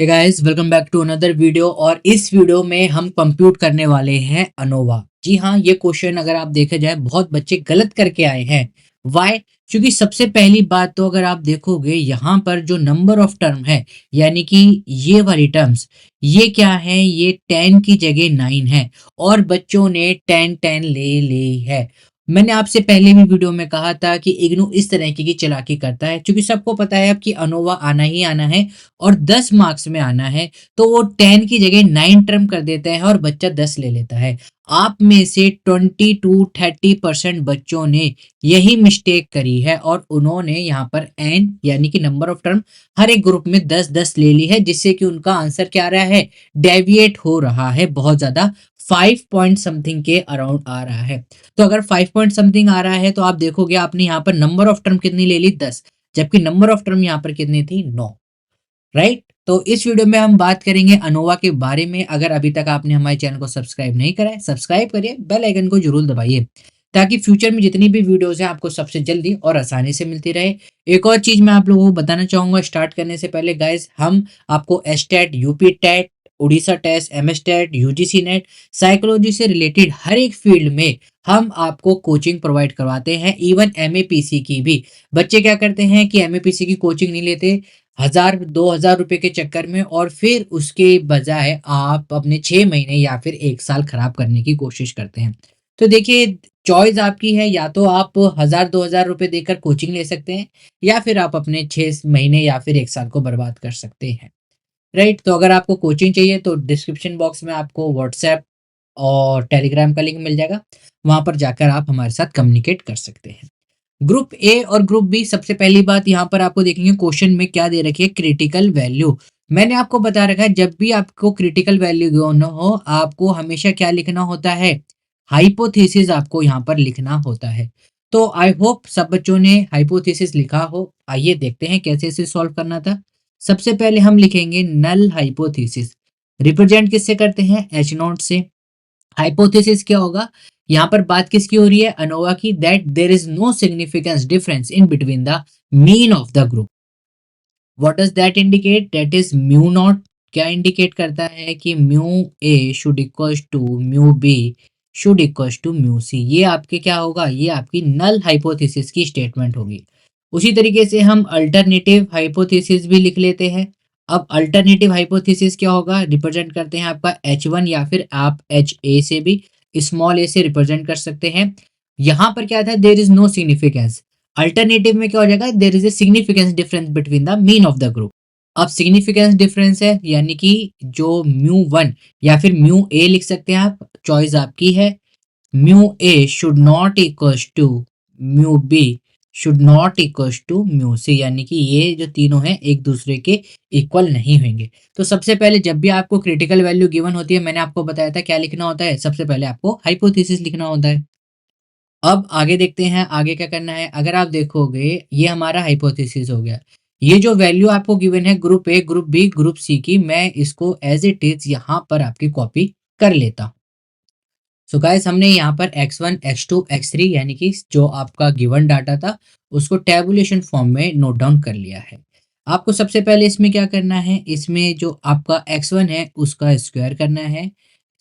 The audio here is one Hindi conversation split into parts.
Hey guys, welcome back to another video. और इस वीडियो में हम कंप्यूट करने वाले हैं अनोवा। जी हाँ, ये क्वेश्चन अगर आप देखा जाए बहुत बच्चे गलत करके आए हैं। वाई? क्योंकि सबसे पहली बात तो अगर आप देखोगे यहाँ पर जो नंबर ऑफ टर्म है, यानी कि ये वाली टर्म्स, ये क्या है? ये 10 की जगह 9 है और बच्चों ने 10 ले ली है। मैंने आपसे पहले भी वीडियो में कहा था कि इग्नू इस तरह की चालाकी करता है, क्योंकि सबको पता है अब कि अनोवा आना ही आना है और 10 मार्क्स में आना है, तो वो 10 की जगह 9 टर्म कर देता है और बच्चा 10 ले लेता है। आप में से 20 to 30% बच्चों ने यही मिस्टेक करी है और उन्होंने यहाँ पर एन यानी कि नंबर ऑफ टर्म हर एक ग्रुप में 10-10 ले ली है, जिससे कि उनका आंसर क्या आ रहा है? डेविएट हो रहा है बहुत ज्यादा, 5 पॉइंट समथिंग के अराउंड आ रहा है। तो अगर 5 पॉइंट समथिंग आ रहा है तो आप देखोगे आपने यहाँ पर नंबर ऑफ टर्म कितनी ले ली? 10, जबकि नंबर ऑफ टर्म यहाँ पर कितनी थी? 9। राइट? तो इस वीडियो में हम बात करेंगे अनोवा के बारे में। अगर अभी तक आपने हमारे चैनल को सब्सक्राइब नहीं करा है, सब्सक्राइब करिए, बेल आइकन को जरूर दबाइए, ताकि फ्यूचर में जितनी भी वीडियोस हैं आपको सबसे जल्दी और आसानी से मिलती रहे। एक और चीज मैं आप लोगों को बताना चाहूंगा स्टार्ट करने से पहले गाइस, हम आपको एसटेट, UP TET, Odisha test, MS TET, UGC NET, psychology से रिलेटेड हर एक फील्ड में हम आपको कोचिंग प्रोवाइड करवाते हैं, इवन एमएपीसी की भी। बच्चे क्या करते हैं कि एमएपीसी की कोचिंग नहीं लेते 1000-2000 रुपए के चक्कर में, और फिर उसके बजाय आप अपने 6 महीने या फिर 1 साल खराब करने की कोशिश करते हैं। तो देखिए, चॉइस आपकी है, या तो आप 1000-2000 रुपए देकर कोचिंग ले सकते हैं, या फिर आप अपने 6 महीने या फिर 1 साल को बर्बाद कर सकते हैं। राइट? तो अगर आपको कोचिंग चाहिए तो डिस्क्रिप्शन बॉक्स में आपको व्हाट्सएप और टेलीग्राम का लिंक मिल जाएगा, वहां पर जाकर आप हमारे साथ कम्युनिकेट कर सकते हैं। ग्रुप ए और ग्रुप बी, सबसे पहली बात यहाँ पर आपको देखेंगे क्वेश्चन में क्या दे रखी है? Critical value. मैंने आपको बता रखा है जब भी आपको क्रिटिकल वैल्यू गिवन हो, आपको हमेशा क्या लिखना होता है? हाइपोथेसिस आपको यहाँ पर लिखना होता है। तो आई होप सब बच्चों ने हाइपोथेसिस लिखा हो। आइए देखते हैं कैसे इसे सॉल्व करना था। सबसे पहले हम लिखेंगे नल हाइपोथेसिस। रिप्रेजेंट किससे करते हैं? एच नॉट से। हाइपोथेसिस क्या होगा? यहाँ पर बात किसकी हो रही है? अनोवा की। That there is no significance difference in between the mean of the group. What does that indicate? That is mu not. क्या इंडिकेट करता है? कि mu A should equal to mu B should equal to mu C. ये आपके क्या होगा? ये आपकी नल हाइपोथेसिस की स्टेटमेंट होगी। उसी तरीके से हम अल्टरनेटिव हाइपोथेसिस भी लिख लेते हैं। अब अल्टरनेटिव हाइपोथेसिस क्या होगा? रिप्रेजेंट करते हैं आपका H1, या फिर आप HA से भी, स्मॉल ए से रिप्रेजेंट कर सकते हैं। यहां पर क्या था? There is no significance. Alternative में क्या हो जाएगा? There is a significance difference between the mean of the group. अब सिग्निफिकेंस डिफरेंस है, यानी कि जो म्यू वन या फिर म्यू ए लिख सकते हैं आप, चॉइस आपकी है। Mu A should not equal to mu B should not equal to mu C, यानी कि ये जो तीनों हैं एक दूसरे के इक्वल नहीं होंगे। तो सबसे पहले जब भी आपको क्रिटिकल वैल्यू गिवन होती है, मैंने आपको बताया था क्या लिखना होता है? सबसे पहले आपको हाइपोथेसिस लिखना होता है। अब आगे देखते हैं आगे क्या करना है। अगर आप देखोगे, ये हमारा हाइपोथेसिस हो गया। ये जो वैल्यू आपको गिवन है group A, group B, group C की, मैं इसको एज इट इज यहाँ पर आपकी कॉपी कर लेता हूँ। सो गाइस, हमने यहाँ पर x1, x2, x3 यानी कि जो आपका गिवन डाटा था उसको टेबुलेशन फॉर्म में नोट डाउन कर लिया है। आपको सबसे पहले इसमें क्या करना है? इसमें जो आपका x1 है उसका स्क्वायर करना है।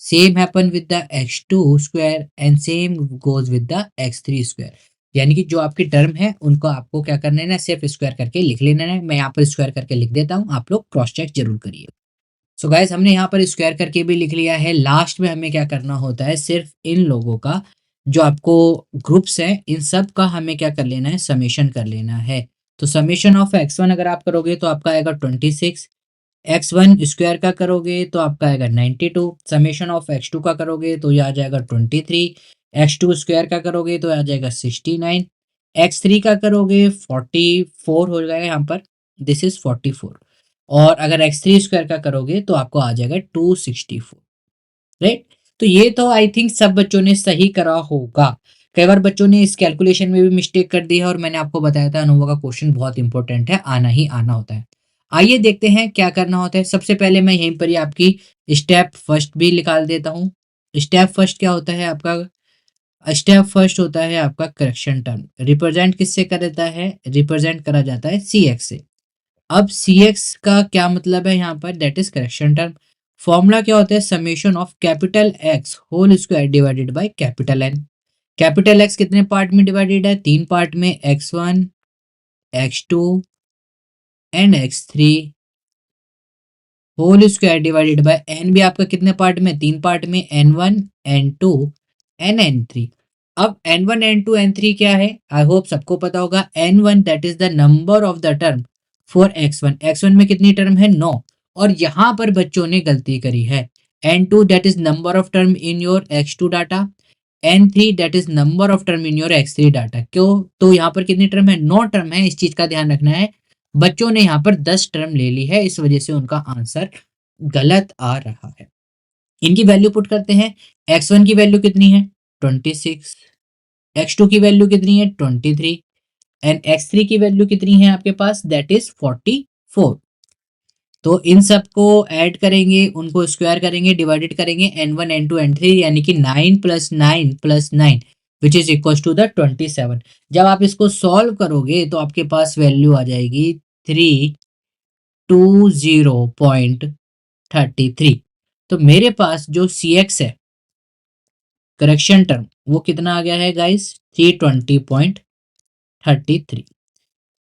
Same happen with the x2 square and same goes with the x3 square. यानी कि जो आपकी टर्म है उनको आपको क्या करना है ना, सिर्फ स्क्वायर करके लिख लेना है। मैं यहाँ पर स्क्वायर करके लिख देता हूँ, आप लोग क्रॉस चेक जरूर करिए। सो गाइस, हमने यहाँ पर स्क्वायर करके भी लिख लिया है। लास्ट में हमें क्या करना होता है? सिर्फ इन लोगों का, जो आपको ग्रुप्स हैं, इन सब का हमें क्या कर लेना है? समेशन कर लेना है। तो समेशन ऑफ x1 अगर आप करोगे तो आपका आएगा 26। x1 स्क्वायर का करोगे तो आपका आएगा 92। समेशन ऑफ x2 का करोगे तो ये आ जाएगा 23। x2 स्क्वायर का करोगे तो आ जाएगा 69। x3 का करोगे 44 हो जाएगा यहाँ पर, दिस इज 44। और अगर x3 स्क्वायर का करोगे तो आपको आ जाएगा 264। राइट? तो ये तो आई थिंक सब बच्चों ने सही करा होगा। कई बार बच्चों ने इस कैलकुलेशन में भी मिस्टेक कर दी है, और मैंने आपको बताया था अनुभव का क्वेश्चन बहुत इंपॉर्टेंट है, आना ही आना होता है। आइए देखते हैं क्या करना होता है। सबसे पहले मैं यहीं पर ही आपकी स्टेप फर्स्ट भी निकाल देता हूँ। स्टेप फर्स्ट क्या होता है आपका? स्टेप फर्स्ट होता है आपका करेक्शन टर्म। रिप्रेजेंट किससे करा जाता है? रिप्रेजेंट करा जाता है सी एक्स से। अब cx का क्या मतलब है यहाँ पर, that is correction term. Formula क्या होता है, summation of capital X whole square divided by capital N. Capital X कितने पार्ट में डिवाइडेड है, 3 पार्ट में, x1 x2 and x3 whole square divided by N भी आपका कितने पार्ट में, 3 पार्ट में, n1 n2 एंड n3। अब n1 n2 n3 क्या है, आई होप सबको पता होगा। n1 that is the number of the term for x1, x1 में कितनी टर्म है, 9। और यहां पर बच्चों ने गलती करी है। n2 that is number of term in your x2 data, n3 that is number of term in your x3 data. क्यों, तो यहाँ पर कितनी टर्म है, 9 टर्म है, इस चीज का ध्यान रखना है। बच्चों ने यहाँ पर 10 टर्म ले ली है, इस वजह से उनका आंसर गलत आ रहा है। इनकी वैल्यू पुट करते हैं। x1 की वैल्यू कितनी है, 26, x2 की वैल्यू कितनी है, 23 एंड x3 की वैल्यू कितनी है आपके पास, दैट इज 44। तो इन सब को ऐड करेंगे, उनको स्क्वायर करेंगे, डिवाइडेड करेंगे, n1 n2 n3 यानी कि 9 + 9 + 9 which is equal to the 27। जब आप इसको सॉल्व करोगे तो आपके पास वैल्यू आ जाएगी 320.33। तो मेरे पास जो cx है करेक्शन टर्म वो कितना आ गया है गाइस, 320.33।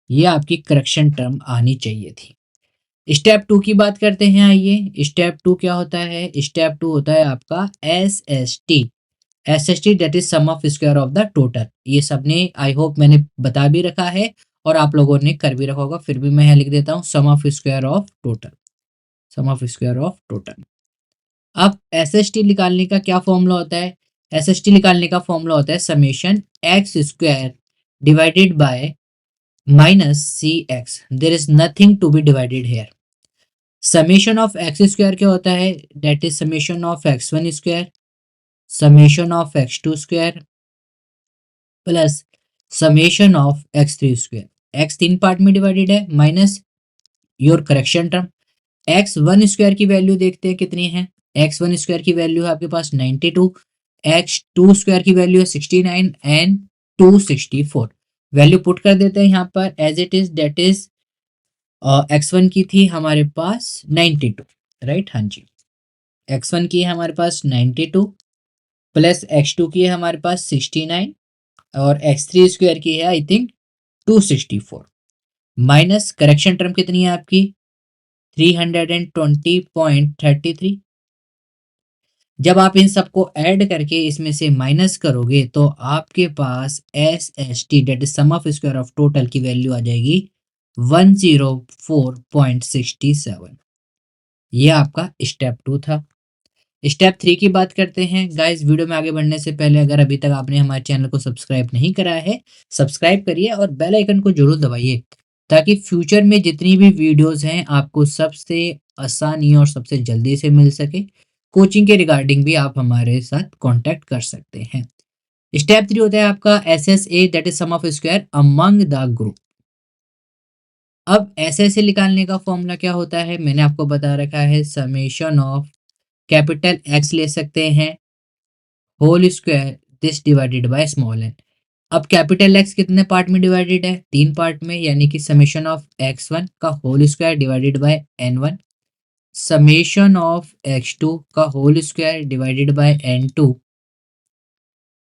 ये आपकी करेक्शन टर्म आनी चाहिए थी। स्टेप 2 की बात करते हैं, आइए। स्टेप 2 क्या होता है, स्टेप 2 होता है आपका SST। SST that is sum of square of the total. ये सबने आई होप मैंने बता भी रखा है और आप लोगों ने कर भी रखा होगा, फिर भी मैं यहाँ लिख देता हूँ, sum of square of total, sum of square of total. अब SST निकालने का क्या फॉर्मूला होता है, SST निकालने का फॉर्मूला होता है summation X square divided by minus C X, there is nothing to be divided here. Summation of X square क्या होता है, that is summation of x1 square summation of x2 square plus summation of x3 square. x 3 part में डिवाइडेड है minus your correction term. x1 square की वैल्यू देखते हैं कितनी है, x1 स्क्वायर की वैल्यू है आपके पास 92, x2 स्क्वायर की वैल्यू है 69 एंड 264। वैल्यू पुट कर देते हैं यहाँ पर as it is, that is x1 की थी हमारे पास 92, राइट, हाँ जी। x1 की है हमारे पास 92 प्लस x2 की है हमारे पास 69 और x3 स्क्वायर की है I think 264 minus correction term कितनी है आपकी 320.33। जब आप इन सबको ऐड करके इसमें से माइनस करोगे तो आपके पास SST that is sum of square of total की वैल्यू आ जाएगी 104.67। ये आपका स्टेप 2 था। स्टेप 3 की बात करते हैं गाइस। वीडियो में आगे बढ़ने से पहले अगर अभी तक आपने हमारे चैनल को सब्सक्राइब नहीं करा है, सब्सक्राइब करिए और बेल आइकन को जरूर दबाइए ताकि फ्यूचर में जितनी भी वीडियोस हैं आपको सबसे आसानी और सबसे जल्दी से मिल सके। कोचिंग के रिगार्डिंग भी आप हमारे साथ कांटेक्ट कर सकते हैं। स्टेप 3 होता है आपका SSA that is sum of square among the group. अब SSA निकालने का फॉर्मूला क्या होता है, मैंने आपको बता रखा है, समेशन ऑफ कैपिटल X ले सकते हैं whole square this divided by small N. अब कैपिटल X कितने पार्ट में डिवाइडेड है, 3 पार्ट में, यानी कि समेशन ऑफ x1 का whole square divided by n1 summation of x2 का whole square divided by n2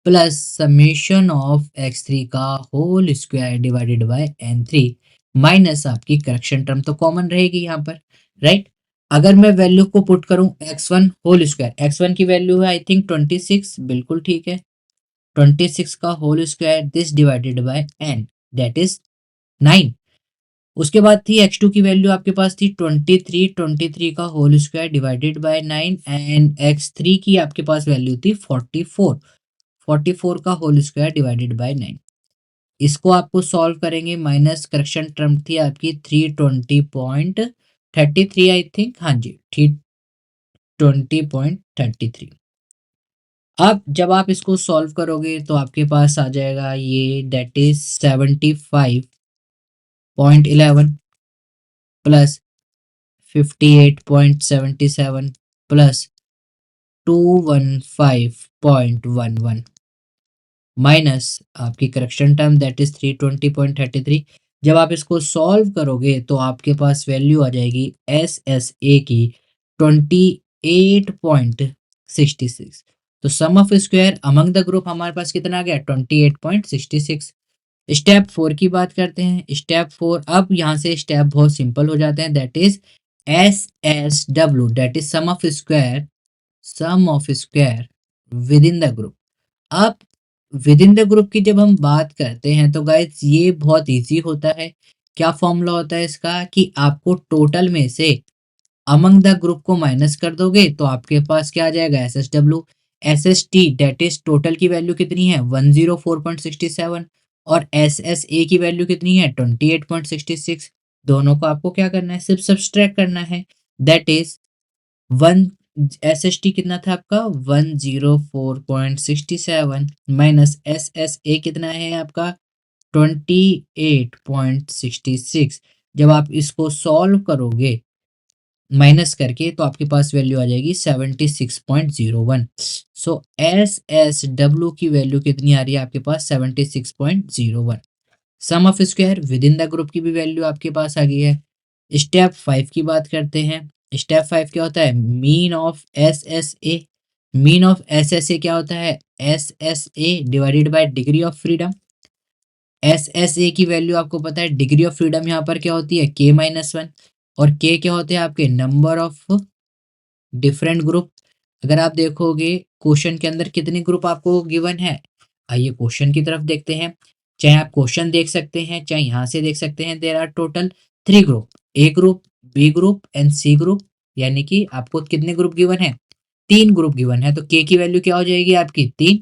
plus summation of x3 का whole square divided by n3 minus आपकी करेक्शन टर्म तो कॉमन रहेगी यहाँ पर, राइट। अगर मैं वैल्यू को पुट करूं x1 होल स्क्वायर, x1 की वैल्यू है आई थिंक 26, बिल्कुल ठीक है, 26 का whole square this divided by n that is 9। उसके बाद थी x2 की वैल्यू आपके पास थी 23 का whole square divided by 9 and x3 की आपके पास वैल्यू थी 44 का होल स्क्वायर डिवाइडेड बाय 9। इसको आपको सॉल्व करेंगे, माइनस करेक्शन टर्म थी आपकी 320.33 आई थिंक, हाँ जी 320.33। अब जब आप इसको सॉल्व करोगे तो आपके पास आ जाएगा ये that is 75.11 plus 58.77 plus 215.11 minus आपकी करेक्शन टर्म दैट इज 320.33। जब आप इसको सॉल्व करोगे तो आपके पास वैल्यू आ जाएगी एस एस ए की 28.66। तो sum of square among the group हमारे पास कितना आ गया 28.66। स्टेप 4 की बात करते हैं। स्टेप 4, अब यहाँ से स्टेप बहुत सिंपल हो जाते हैं, that is S S W, that is sum of square within the group. अब विद इन द ग्रुप की जब हम बात करते हैं तो गाइस ये बहुत इजी होता है। क्या फॉर्मूला होता है इसका कि आपको टोटल में से अमंग द ग्रुप को माइनस कर दोगे तो आपके पास क्या आ जाएगा S S W. S S T that is total की वैल्यू कितनी है 104.67 और एस एस ए की वैल्यू कितनी है 28.66। दोनों को आपको क्या करना है सिर्फ सब्सट्रैक्ट करना है। That is one S S T कितना था आपका 104.67 माइनस एस एस ए कितना है आपका 28.66। जब आप इसको सॉल्व करोगे माइनस करके तो आपके पास वैल्यू आ जाएगी 76.01। सो एस एस डब्ल्यू की वैल्यू कितनी आ रही है आपके पास 76.01। Sum of square within the group की भी वैल्यू आपके पास आ गई है। स्टेप 5 की बात करते हैं। स्टेप 5 क्या होता है mean of S S A. Mean of S S ए क्या होता है S S A divided bye degree of freedom. S S A की वैल्यू आपको पता है डिग्री ऑफ फ्रीडम यहाँ पर क्या होती है के माइनस वन और के क्या होते हैं आपके नंबर ऑफ डिफरेंट ग्रुप। अगर आप देखोगे क्वेश्चन के अंदर कितने ग्रुप आपको गिवन है, आइए क्वेश्चन की तरफ देखते हैं। चाहे आप क्वेश्चन देख सकते हैं चाहे यहाँ से देख सकते हैं, there are total 3 group, A group B group and C group. यानी कि आपको कितने ग्रुप गिवन है 3 ग्रुप गिवन है। तो के की वैल्यू क्या हो जाएगी आपकी 3,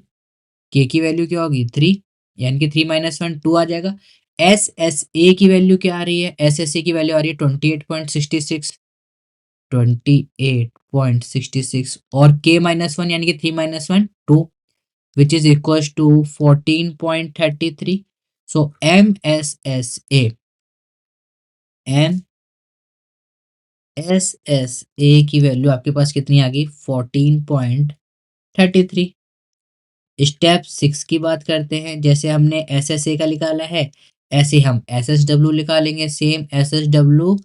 के की वैल्यू क्या होगी 3, यानी कि 3 माइनस वन 2 आ जाएगा। एस एस ए की वैल्यू क्या आ रही है एस एस ए की वैल्यू आ रही है 28.66, 28.66 और k माइनस वन यानी कि 3 minus one 2 which is equal to 14.33। So M S S A की वैल्यू आपके पास कितनी आ गई 14.33। स्टेप 6 की बात करते हैं। जैसे हमने एस एस ए का निकाला है ऐसे हम एस एस डब्ल्यू निकालेंगे। Same S S W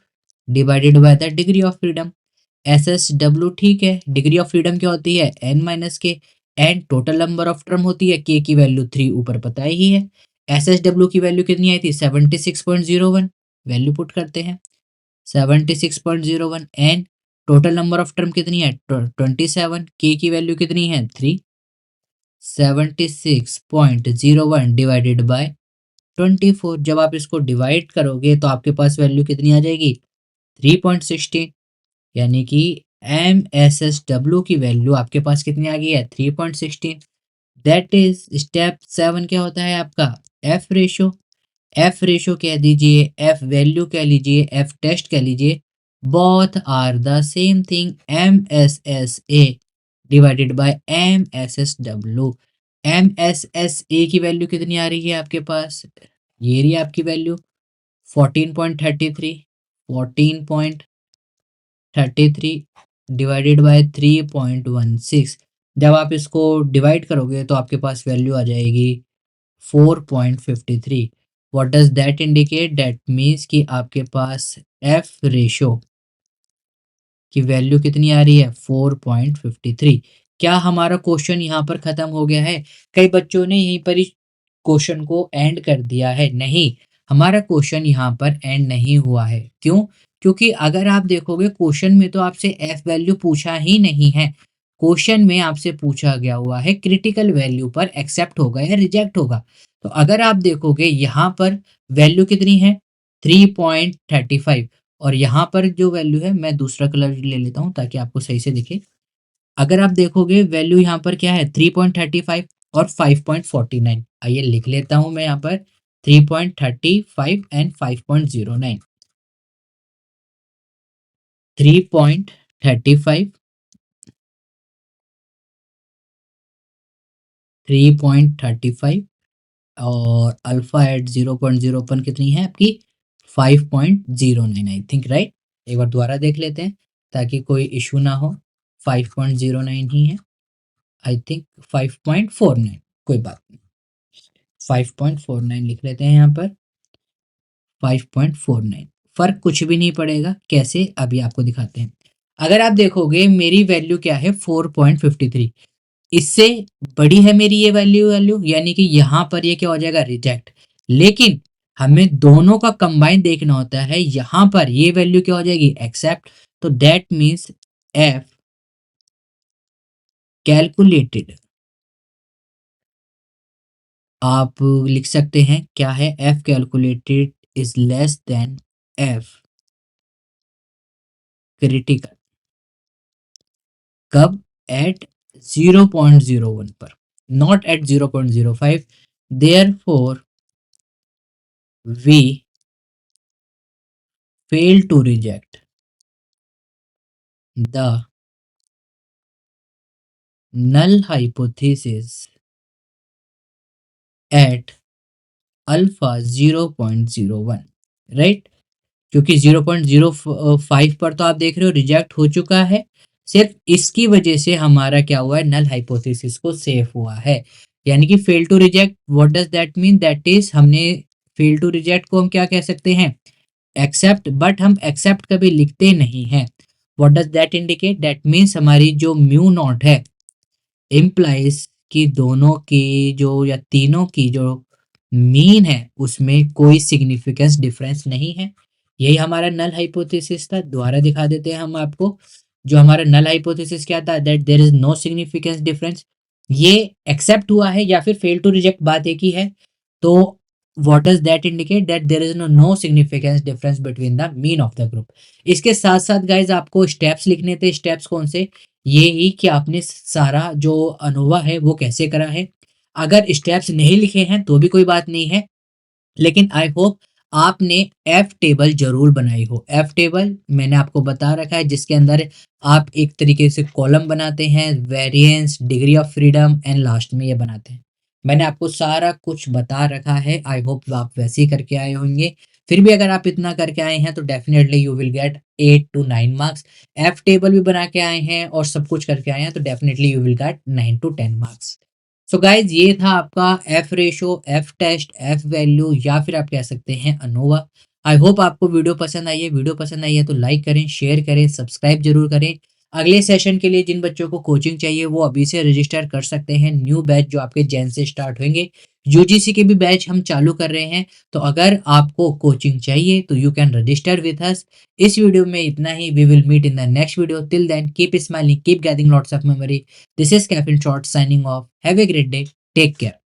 divided by the degree of freedom. S S W ठीक है, डिग्री ऑफ फ्रीडम क्या होती है एन माइनस के, and total number of term होती है के की वैल्यू 3 ऊपर पता ही है। एस एस डब्ल्यू की वैल्यू कितनी आई थी 76.01, वैल्यू पुट करते हैं 76.01 and total number of term कितनी है 27, के की वैल्यू कितनी है 3, 76.01 डिवाइडेड बाय 24। जब आप इसको डिवाइड करोगे तो आपके पास वैल्यू कितनी आ जाएगी 3.16, यानी कि एम एस एस डब्ल्यू की वैल्यू आपके पास कितनी आ गई है 3.16। दैट इज स्टेप 7 क्या होता है आपका एफ रेशो। एफ रेशो कह दीजिए, एफ वैल्यू कह लीजिए, एफ टेस्ट कह लीजिए, both are the same thing M S S A divided by M S S W. M S S A की वैल्यू कितनी आ रही है आपके पास, ये रही आपकी वैल्यू 14.33, 14.33 डिवाइडेड बाय 3.16। जब आप इसको डिवाइड करोगे तो आपके पास वैल्यू आ जाएगी 4.53। What does that indicate, that means कि आपके पास एफ रेशो की वैल्यू कितनी आ रही है 4.53। क्या हमारा क्वेश्चन यहाँ पर खत्म हो गया है? कई बच्चों ने यहीं पर ही क्वेश्चन को एंड कर दिया है। नहीं, हमारा क्वेश्चन यहाँ पर एंड नहीं हुआ है। क्यों? क्योंकि अगर आप देखोगे क्वेश्चन में तो आपसे एफ वैल्यू पूछा ही नहीं है। क्वेश्चन में आपसे पूछा गया हुआ है क्रिटिकल वैल्यू पर एक्सेप्ट होगा या रिजेक्ट होगा। तो अगर आप देखोगे यहाँ पर वैल्यू कितनी है 3.35 और यहाँ पर जो वैल्यू है, मैं दूसरा कलर ले लेता हूँ ताकि आपको सही से दिखे। अगर आप देखोगे वैल्यू यहाँ पर क्या है 3.35 और 5.49। आइए लिख लेता हूं मैं यहाँ पर 3.35 एंड 5.09। 3.35, 3.35 और अल्फा एट 0.01 कितनी है आपकी 5.09 आई थिंक, राइट। एक बार दोबारा देख लेते हैं ताकि कोई इशू ना हो। 5.09 ही है आई थिंक, 5.49, कोई बात नहीं, 5.49 लिख लेते हैं यहाँ पर। 5.49। फर्क कुछ भी नहीं पड़ेगा। कैसे, अभी आपको दिखाते हैं। अगर आप देखोगे मेरी वैल्यू क्या है 4.53, इससे बड़ी है मेरी ये वैल्यू वैल्यू यानी कि यहाँ पर ये क्या हो जाएगा, रिजेक्ट। लेकिन हमें दोनों का कंबाइन देखना होता है, यहाँ पर ये वैल्यू क्या हो जाएगी, एक्सेप्ट। तो दैट मीन्स एफ कैलकुलेटेड, आप लिख सकते हैं क्या है, F calculated is less than F critical. कब, एट 0.01 पर, not at 0.05। Therefore we fail to reject the null hypothesis at alpha 0.01, right. क्योंकि 0.05 पर तो आप देख रहे हो रिजेक्ट हो चुका है, सिर्फ इसकी वजह से हमारा क्या हुआ है, नल हाइपोथेसिस को सेफ हुआ है। यानी कि fail to reject, what does that mean, that is हमने फेल टू रिजेक्ट को हम क्या कह सकते हैं, एक्सेप्ट। बट हम एक्सेप्ट कभी लिखते नहीं हैं। What does that indicate, that means हमारी जो म्यू नॉट है इम्प्लाइज कि दोनों की जो या तीनों की जो मीन है उसमें कोई सिग्निफिकेंस डिफरेंस नहीं है। यही हमारा नल हाइपोथेसिस था। दोबारा दिखा देते हैं हम आपको। जो हमारा नल हाइपोथेसिस क्या था, that there is no significance difference. ये एक्सेप्ट हुआ है या फिर फेल टू रिजेक्ट, बात एक ही है। तो what does that indicate, that there is no significance difference between the mean of the group. इसके साथ साथ गाइज आपको स्टेप्स लिखने थे। स्टेप्स कौन से, ये ही कि आपने सारा जो अनोवा है वो कैसे करा है। अगर स्टेप्स नहीं लिखे हैं तो भी कोई बात नहीं है, लेकिन आई होप आपने एफ टेबल जरूर बनाई हो। एफ टेबल मैंने आपको बता रखा है, जिसके अंदर आप एक तरीके से कॉलम बनाते हैं, variance, degree of freedom and last में ये बनाते हैं। मैंने आपको सारा कुछ बता रखा है। आई होप आप वैसे ही करके आए होंगे। फिर भी अगर आप इतना करके आए हैं तो definitely you will gate 8 to 9 marks. F table भी बना के आए हैं और सब कुछ करके आए हैं तो definitely you will get 9 to 10 marks. So guys ये था आपका F ratio, F test, F value या फिर आप कह सकते हैं अनोवा। आई होप आपको वीडियो पसंद आई है। वीडियो पसंद आई है तो लाइक करें, शेयर करें, सब्सक्राइब जरूर करें। अगले सेशन के लिए जिन बच्चों को कोचिंग चाहिए वो अभी से रजिस्टर कर सकते हैं। न्यू बैच जो आपके जैन से स्टार्ट होंगे, यूजीसी के भी बैच हम चालू कर रहे हैं। तो अगर आपको कोचिंग चाहिए तो you can register with us. इस वीडियो में इतना ही। We will meet in the next video. Till then keep smiling, keep gathering lots of memory. This is Captain Short signing off. Have a great day. Take care.